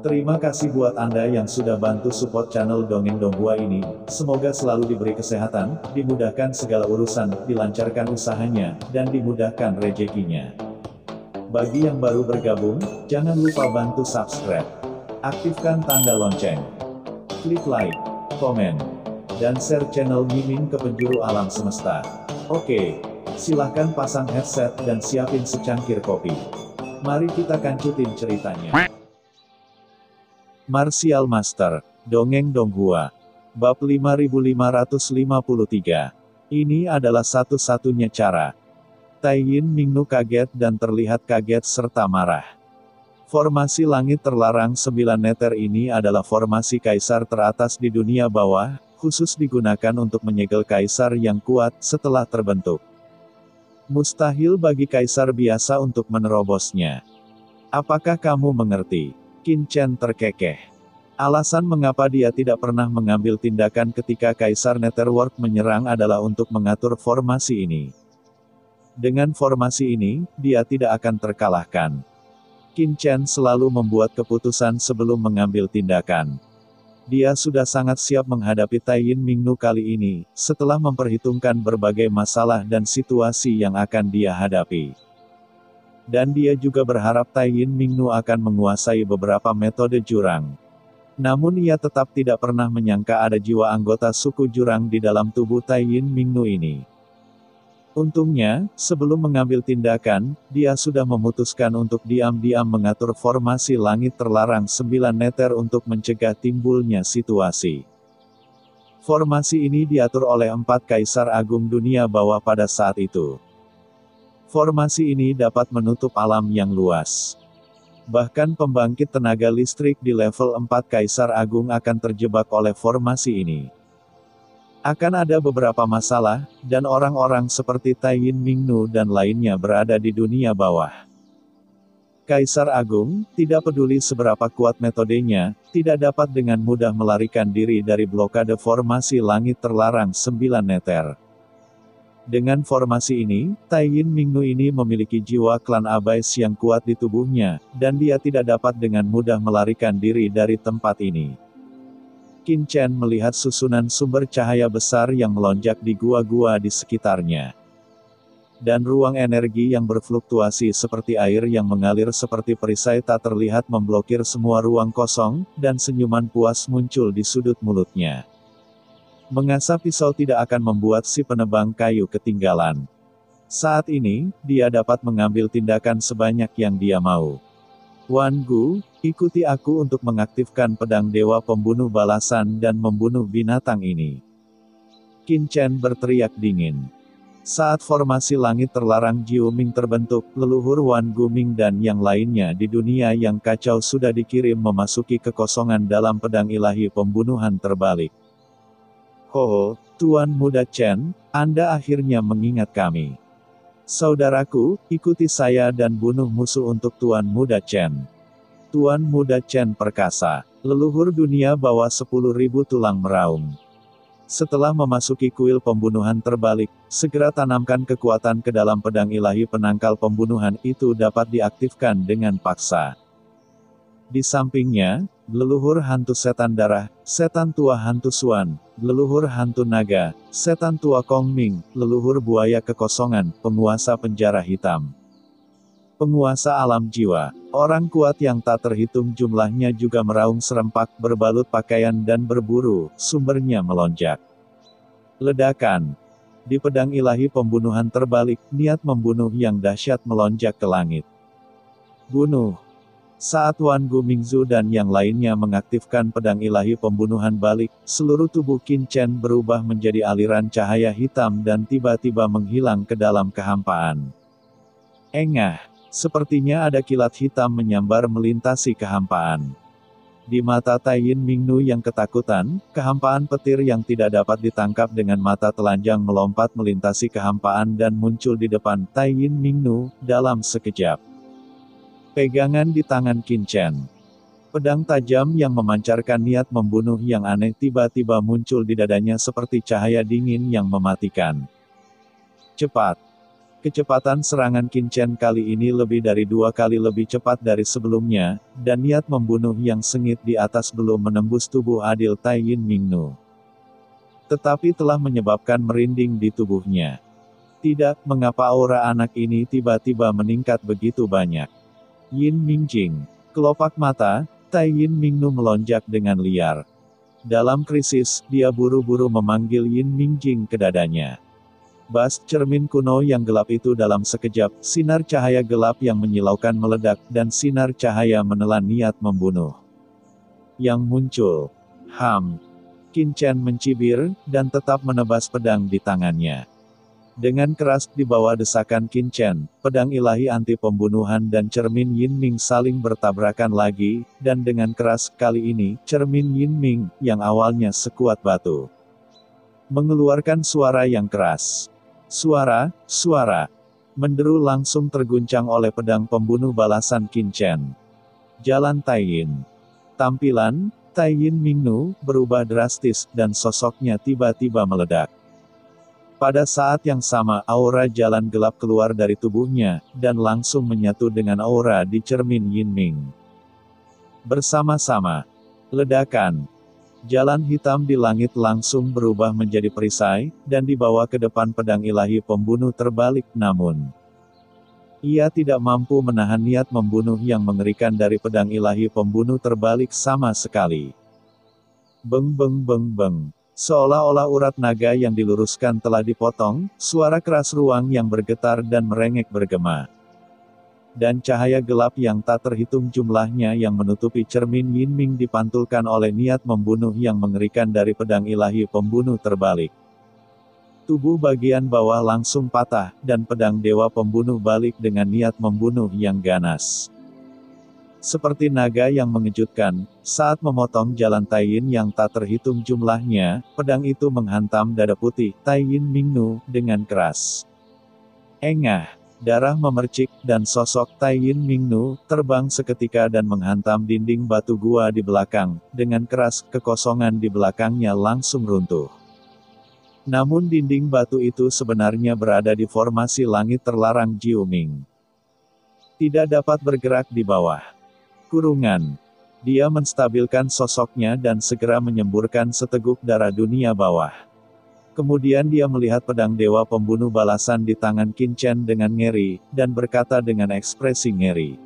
Terima kasih buat Anda yang sudah bantu support channel Dongeng Donghua ini. Semoga selalu diberi kesehatan, dimudahkan segala urusan, dilancarkan usahanya, dan dimudahkan rezekinya. Bagi yang baru bergabung, jangan lupa bantu subscribe. Aktifkan tanda lonceng. Klik like, komen, dan share channel Mimin ke penjuru alam semesta. Oke, silahkan pasang headset dan siapin secangkir kopi. Mari kita kancutin ceritanya. Martial Master, Dongeng Donghua. Bab 5553. Ini adalah satu-satunya cara. Tai Yin Mingnu kaget dan terlihat kaget serta marah. Formasi langit terlarang 9 meter ini adalah formasi kaisar teratas di dunia bawah, khusus digunakan untuk menyegel kaisar yang kuat setelah terbentuk. Mustahil bagi kaisar biasa untuk menerobosnya. Apakah kamu mengerti? Qin Chen terkekeh. Alasan mengapa dia tidak pernah mengambil tindakan ketika Kaisar Netherworld menyerang adalah untuk mengatur formasi ini. Dengan formasi ini, dia tidak akan terkalahkan. Qin Chen selalu membuat keputusan sebelum mengambil tindakan. Dia sudah sangat siap menghadapi Tai Yin Mingnu kali ini, setelah memperhitungkan berbagai masalah dan situasi yang akan dia hadapi. Dan dia juga berharap Tai Yin Mingnu akan menguasai beberapa metode jurang. Namun ia tetap tidak pernah menyangka ada jiwa anggota suku jurang di dalam tubuh Tai Yin Mingnu ini. Untungnya, sebelum mengambil tindakan, dia sudah memutuskan untuk diam-diam mengatur formasi langit terlarang 9 meter untuk mencegah timbulnya situasi. Formasi ini diatur oleh 4 Kaisar Agung dunia bawah pada saat itu. Formasi ini dapat menutup alam yang luas. Bahkan pembangkit tenaga listrik di level 4 Kaisar Agung akan terjebak oleh formasi ini. Akan ada beberapa masalah, dan orang-orang seperti Tai Yin Mingnu dan lainnya berada di dunia bawah. Kaisar Agung, tidak peduli seberapa kuat metodenya, tidak dapat dengan mudah melarikan diri dari blokade formasi langit terlarang 9 meter. Dengan formasi ini, Tai Yin Mingnu ini memiliki jiwa klan Abais yang kuat di tubuhnya, dan dia tidak dapat dengan mudah melarikan diri dari tempat ini. Qin Chen melihat susunan sumber cahaya besar yang melonjak di gua-gua di sekitarnya. Dan ruang energi yang berfluktuasi seperti air yang mengalir seperti perisai tak terlihat memblokir semua ruang kosong, dan senyuman puas muncul di sudut mulutnya. Mengasah pisau tidak akan membuat si penebang kayu ketinggalan. Saat ini, dia dapat mengambil tindakan sebanyak yang dia mau. Wan Gu, ikuti aku untuk mengaktifkan pedang Dewa Pembunuh Balasan dan membunuh binatang ini. Qin Chen berteriak dingin. Saat formasi langit terlarang Jiu Ming terbentuk, leluhur Wan Gu Ming dan yang lainnya di dunia yang kacau sudah dikirim memasuki kekosongan dalam pedang ilahi pembunuhan terbalik. Ho, Tuan Muda Chen, Anda akhirnya mengingat kami. Saudaraku, ikuti saya dan bunuh musuh untuk Tuan Muda Chen. Tuan Muda Chen perkasa, leluhur dunia bawa 10.000 tulang meraung. Setelah memasuki kuil pembunuhan terbalik, segera tanamkan kekuatan ke dalam pedang ilahi penangkal pembunuhan itu dapat diaktifkan dengan paksa. Di sampingnya, leluhur hantu setan darah, setan tua hantu Suan, leluhur hantu naga, setan tua Kong Ming, leluhur buaya kekosongan, penguasa penjara hitam. Penguasa alam jiwa, orang kuat yang tak terhitung jumlahnya juga meraung serempak, berbalut pakaian dan berburu, sumbernya melonjak. Ledakan. Di pedang ilahi pembunuhan terbalik, niat membunuh yang dahsyat melonjak ke langit. Bunuh. Saat Wan Gu Mingzu dan yang lainnya mengaktifkan pedang ilahi pembunuhan balik, seluruh tubuh Qin Chen berubah menjadi aliran cahaya hitam dan tiba-tiba menghilang ke dalam kehampaan. Engah, sepertinya ada kilat hitam menyambar melintasi kehampaan. Di mata Tai Yin Mingnu yang ketakutan, kehampaan petir yang tidak dapat ditangkap dengan mata telanjang melompat melintasi kehampaan dan muncul di depan Tai Yin Mingnu, dalam sekejap. Pegangan di tangan Qin Chen. Pedang tajam yang memancarkan niat membunuh yang aneh tiba-tiba muncul di dadanya seperti cahaya dingin yang mematikan. Cepat. Kecepatan serangan Qin Chen kali ini lebih dari 2 kali lebih cepat dari sebelumnya, dan niat membunuh yang sengit di atas belum menembus tubuh adil Tai Yin Mingnu. Tetapi telah menyebabkan merinding di tubuhnya. Tidak, mengapa aura anak ini tiba-tiba meningkat begitu banyak. Yin Mingjing. Kelopak mata, Tai Yin Mingnu melonjak dengan liar. Dalam krisis, dia buru-buru memanggil Yin Mingjing ke dadanya. Bas cermin kuno yang gelap itu dalam sekejap, sinar cahaya gelap yang menyilaukan meledak, dan sinar cahaya menelan niat membunuh. Yang muncul. Qin Chen mencibir, dan tetap menebas pedang di tangannya. Dengan keras di bawah desakan Qin Chen, pedang ilahi anti pembunuhan dan cermin Yin Ming saling bertabrakan lagi, dan dengan keras kali ini, cermin Yin Ming, yang awalnya sekuat batu, mengeluarkan suara yang keras. Suara, menderu langsung terguncang oleh pedang pembunuh balasan Qin Chen. Jalan Tai Yin. Tampilan, Tai Yin Mingnu, berubah drastis, dan sosoknya tiba-tiba meledak. Pada saat yang sama, aura jalan gelap keluar dari tubuhnya, dan langsung menyatu dengan aura di cermin Yin Ming. Bersama-sama. Ledakan. Jalan hitam di langit langsung berubah menjadi perisai, dan dibawa ke depan pedang ilahi pembunuh terbalik, namun ia tidak mampu menahan niat membunuh yang mengerikan dari pedang ilahi pembunuh terbalik sama sekali. Beng beng beng beng. Seolah-olah urat naga yang diluruskan telah dipotong, suara keras ruang yang bergetar dan merengek bergema. Dan cahaya gelap yang tak terhitung jumlahnya yang menutupi cermin Yin Ming dipantulkan oleh niat membunuh yang mengerikan dari pedang ilahi pembunuh terbalik. Tubuh bagian bawah langsung patah, dan pedang dewa pembunuh balik dengan niat membunuh yang ganas. Seperti naga yang mengejutkan, saat memotong jalan Tai Yin yang tak terhitung jumlahnya, pedang itu menghantam dada putih Tai Yin Mingnu dengan keras. Engah. Darah memercik, dan sosok Tai Yin Mingnu terbang seketika dan menghantam dinding batu gua di belakang. Dengan keras, kekosongan di belakangnya langsung runtuh. Namun dinding batu itu sebenarnya berada di formasi langit terlarang Jiu Ming. Tidak dapat bergerak di bawah kurungan. Dia menstabilkan sosoknya dan segera menyemburkan seteguk darah dunia bawah. Kemudian dia melihat pedang dewa pembunuh balasan di tangan Qin Chen dengan ngeri, dan berkata dengan ekspresi ngeri.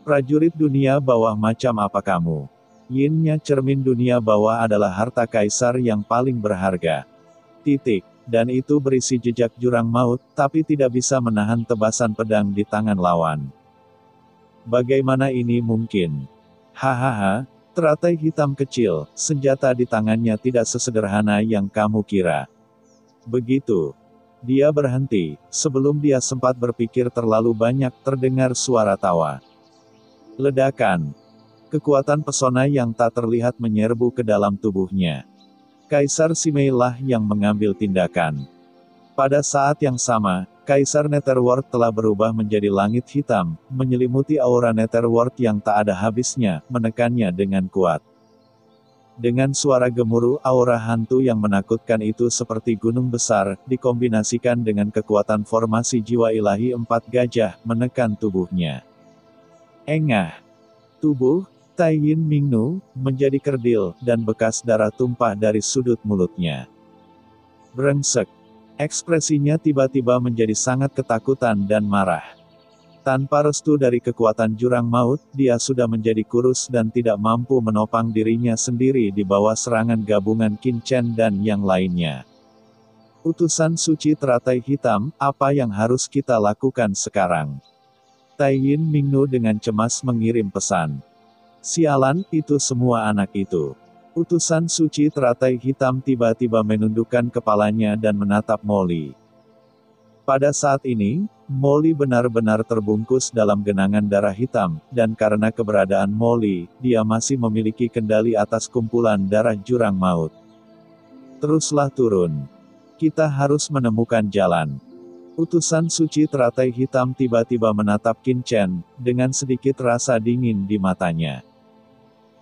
Prajurit dunia bawah macam apa kamu? Yin-nya cermin dunia bawah adalah harta kaisar yang paling berharga. Dan itu berisi jejak jurang maut, tapi tidak bisa menahan tebasan pedang di tangan lawan. Bagaimana ini mungkin? Hahaha. Teratai hitam kecil, senjata di tangannya tidak sesederhana yang kamu kira. Begitu. Dia berhenti, sebelum dia sempat berpikir terlalu banyak terdengar suara tawa. Ledakan. Kekuatan pesona yang tak terlihat menyerbu ke dalam tubuhnya. Kaisar Simei lah yang mengambil tindakan. Pada saat yang sama, Kaisar Netherworld telah berubah menjadi langit hitam, menyelimuti aura Netherworld yang tak ada habisnya, menekannya dengan kuat. Dengan suara gemuruh, aura hantu yang menakutkan itu seperti gunung besar, dikombinasikan dengan kekuatan formasi jiwa ilahi 4 gajah, menekan tubuhnya. Engah. Tubuh Tai Yin Mingnu menjadi kerdil, dan bekas darah tumpah dari sudut mulutnya. Brengsek. Ekspresinya tiba-tiba menjadi sangat ketakutan dan marah. Tanpa restu dari kekuatan jurang maut, dia sudah menjadi kurus dan tidak mampu menopang dirinya sendiri di bawah serangan gabungan Qin Chen dan yang lainnya. Utusan suci teratai hitam, apa yang harus kita lakukan sekarang? Tai Yin Mingnu dengan cemas mengirim pesan. Sialan, itu semua anak itu. Utusan suci teratai hitam tiba-tiba menundukkan kepalanya dan menatap Molly. Pada saat ini, Molly benar-benar terbungkus dalam genangan darah hitam, dan karena keberadaan Molly, dia masih memiliki kendali atas kumpulan darah jurang maut. Teruslah turun. Kita harus menemukan jalan. Utusan suci teratai hitam tiba-tiba menatap Qin Chen, dengan sedikit rasa dingin di matanya.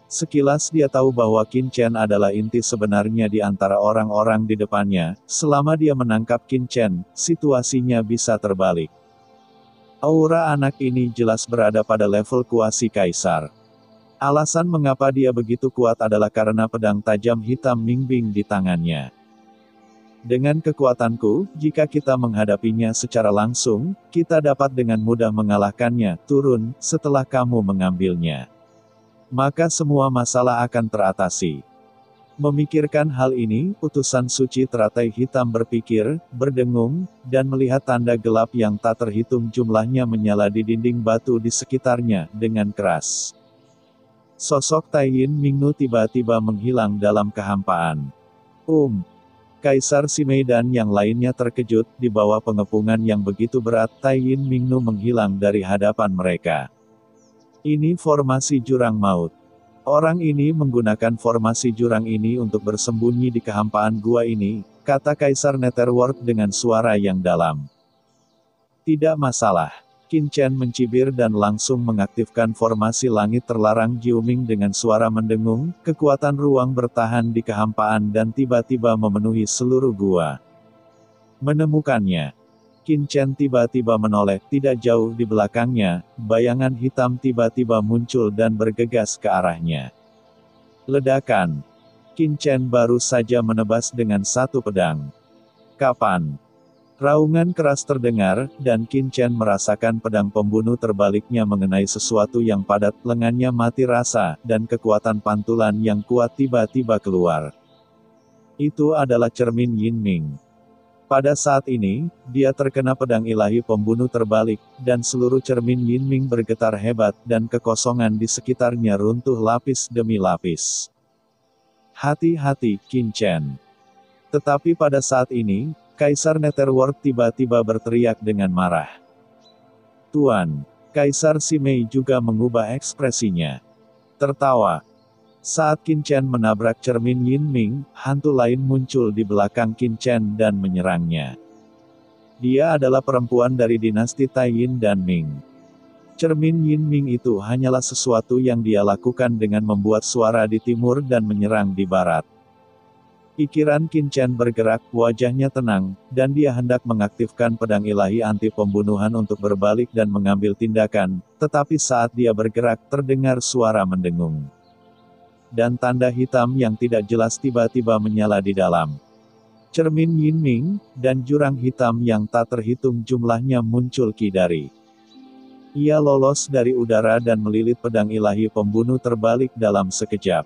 Sekilas dia tahu bahwa Qin Chen adalah inti sebenarnya di antara orang-orang di depannya. Selama dia menangkap Qin Chen, situasinya bisa terbalik. Aura anak ini jelas berada pada level kuasi kaisar. Alasan mengapa dia begitu kuat adalah karena pedang tajam hitam Mingbing di tangannya. Dengan kekuatanku, jika kita menghadapinya secara langsung, kita dapat dengan mudah mengalahkannya. Turun, setelah kamu mengambilnya. Maka semua masalah akan teratasi. Memikirkan hal ini, utusan suci teratai hitam berpikir, berdengung, dan melihat tanda gelap yang tak terhitung jumlahnya menyala di dinding batu di sekitarnya, dengan keras. Sosok Taiyin Mingnu tiba-tiba menghilang dalam kehampaan. Kaisar Simei dan yang lainnya terkejut, di bawah pengepungan yang begitu berat, Taiyin Mingnu menghilang dari hadapan mereka. Ini formasi jurang maut. Orang ini menggunakan formasi jurang ini untuk bersembunyi di kehampaan gua ini, kata Kaisar Netherworld dengan suara yang dalam. Tidak masalah. Qin Chen mencibir dan langsung mengaktifkan formasi langit terlarang Jiuming dengan suara mendengung, kekuatan ruang bertahan di kehampaan dan tiba-tiba memenuhi seluruh gua. Menemukannya. Qin Chen tiba-tiba menoleh, tidak jauh di belakangnya, bayangan hitam tiba-tiba muncul dan bergegas ke arahnya. Ledakan. Qin Chen baru saja menebas dengan satu pedang. Kapan? Raungan keras terdengar, dan Qin Chen merasakan pedang pembunuh terbaliknya mengenai sesuatu yang padat, lengannya mati rasa, dan kekuatan pantulan yang kuat tiba-tiba keluar. Itu adalah cermin Yin Ming. Pada saat ini, dia terkena pedang ilahi pembunuh terbalik, dan seluruh cermin Yin Ming bergetar hebat, dan kekosongan di sekitarnya runtuh lapis demi lapis. Hati-hati, Qin Chen. Tetapi pada saat ini, Kaisar Netherworld tiba-tiba berteriak dengan marah. Tuan, Kaisar Simei juga mengubah ekspresinya. Tertawa. Saat Qin Chen menabrak cermin Yin Ming, hantu lain muncul di belakang Qin Chen dan menyerangnya. Dia adalah perempuan dari dinasti Taiyin dan Ming. Cermin Yin Ming itu hanyalah sesuatu yang dia lakukan dengan membuat suara di timur dan menyerang di barat. Pikiran Qin Chen bergerak, wajahnya tenang, dan dia hendak mengaktifkan pedang ilahi anti pembunuhan untuk berbalik dan mengambil tindakan, tetapi saat dia bergerak terdengar suara mendengung. Dan tanda hitam yang tidak jelas tiba-tiba menyala di dalam cermin Yin Ming, dan jurang hitam yang tak terhitung jumlahnya muncul kidari. Ia lolos dari udara dan melilit pedang ilahi pembunuh terbalik dalam sekejap.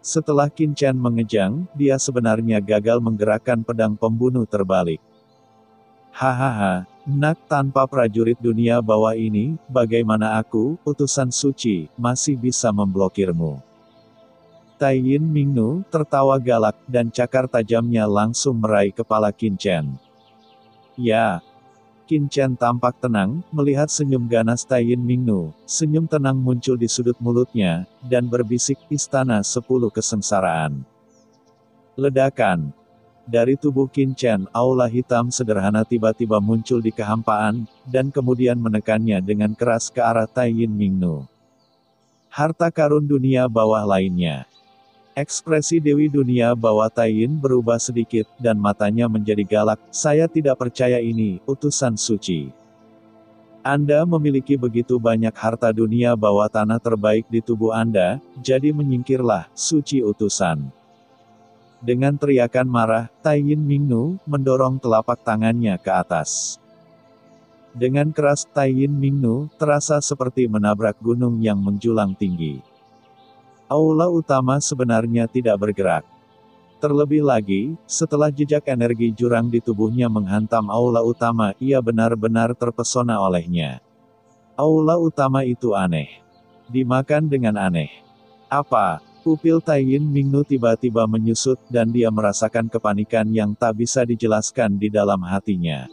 Setelah Qin Chen mengejang, dia sebenarnya gagal menggerakkan pedang pembunuh terbalik. Hahaha, nak tanpa prajurit dunia bawah ini, bagaimana aku, utusan suci, masih bisa memblokirmu? Taiyin Mingnu tertawa galak, dan cakar tajamnya langsung meraih kepala Qin Chen. Ya. Qin Chen tampak tenang, melihat senyum ganas Taiyin Mingnu. Senyum tenang muncul di sudut mulutnya, dan berbisik, istana 10 kesengsaraan. Ledakan. Dari tubuh Qin Chen, aula hitam sederhana tiba-tiba muncul di kehampaan, dan kemudian menekannya dengan keras ke arah Taiyin Mingnu. Harta karun dunia bawah lainnya. Ekspresi Dewi Dunia bawah Taiyin berubah sedikit, dan matanya menjadi galak. Saya tidak percaya ini, utusan suci. Anda memiliki begitu banyak harta dunia bawah tanah terbaik di tubuh Anda, jadi menyingkirlah, suci utusan. Dengan teriakan marah, Taiyin Mingnu mendorong telapak tangannya ke atas. Dengan keras, Taiyin Mingnu terasa seperti menabrak gunung yang menjulang tinggi. Aula utama sebenarnya tidak bergerak. Terlebih lagi, setelah jejak energi jurang di tubuhnya menghantam aula utama, ia benar-benar terpesona olehnya. Aula utama itu aneh. Dimakan dengan aneh. Apa? Pupil Taiyin Mingnu tiba-tiba menyusut, dan dia merasakan kepanikan yang tak bisa dijelaskan di dalam hatinya.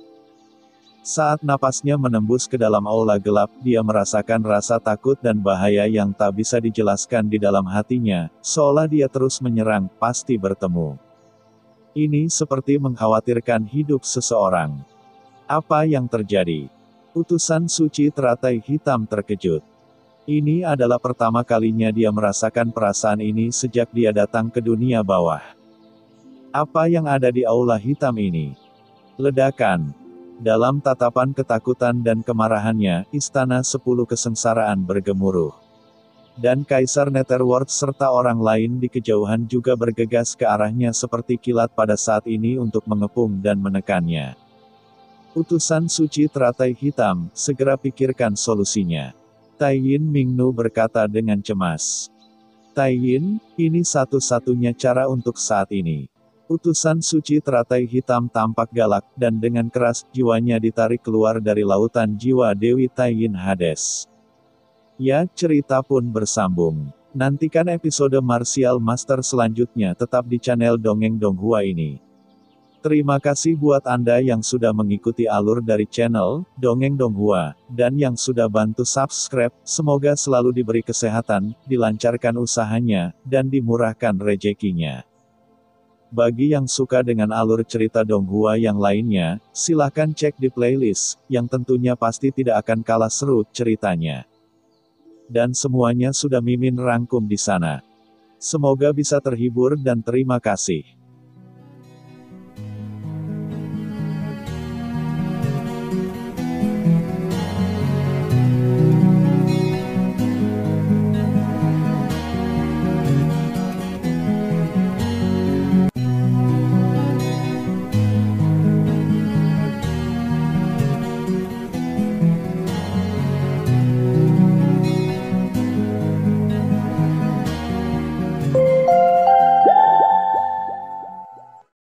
Saat napasnya menembus ke dalam aula gelap, dia merasakan rasa takut dan bahaya yang tak bisa dijelaskan di dalam hatinya, seolah dia terus menyerang, pasti bertemu. Ini seperti mengkhawatirkan hidup seseorang. Apa yang terjadi? Utusan suci teratai hitam terkejut. Ini adalah pertama kalinya dia merasakan perasaan ini sejak dia datang ke dunia bawah. Apa yang ada di aula hitam ini? Ledakan. Dalam tatapan ketakutan dan kemarahannya, Istana 10 Kesengsaraan bergemuruh. Dan Kaisar Netherworld serta orang lain di kejauhan juga bergegas ke arahnya seperti kilat pada saat ini untuk mengepung dan menekannya. Utusan suci teratai hitam, segera pikirkan solusinya. Tai Yin Mingnu berkata dengan cemas. Tai Yin, ini satu-satunya cara untuk saat ini. Utusan suci teratai hitam tampak galak, dan dengan keras, jiwanya ditarik keluar dari lautan jiwa Dewi Tai Yin Hades. Ya, cerita pun bersambung. Nantikan episode Martial Master selanjutnya tetap di channel Dongeng Donghua ini. Terima kasih buat Anda yang sudah mengikuti alur dari channel Dongeng Donghua, dan yang sudah bantu subscribe. Semoga selalu diberi kesehatan, dilancarkan usahanya, dan dimurahkan rezekinya. Bagi yang suka dengan alur cerita Donghua yang lainnya, silahkan cek di playlist, yang tentunya pasti tidak akan kalah seru ceritanya. Dan semuanya sudah Mimin rangkum di sana. Semoga bisa terhibur dan terima kasih.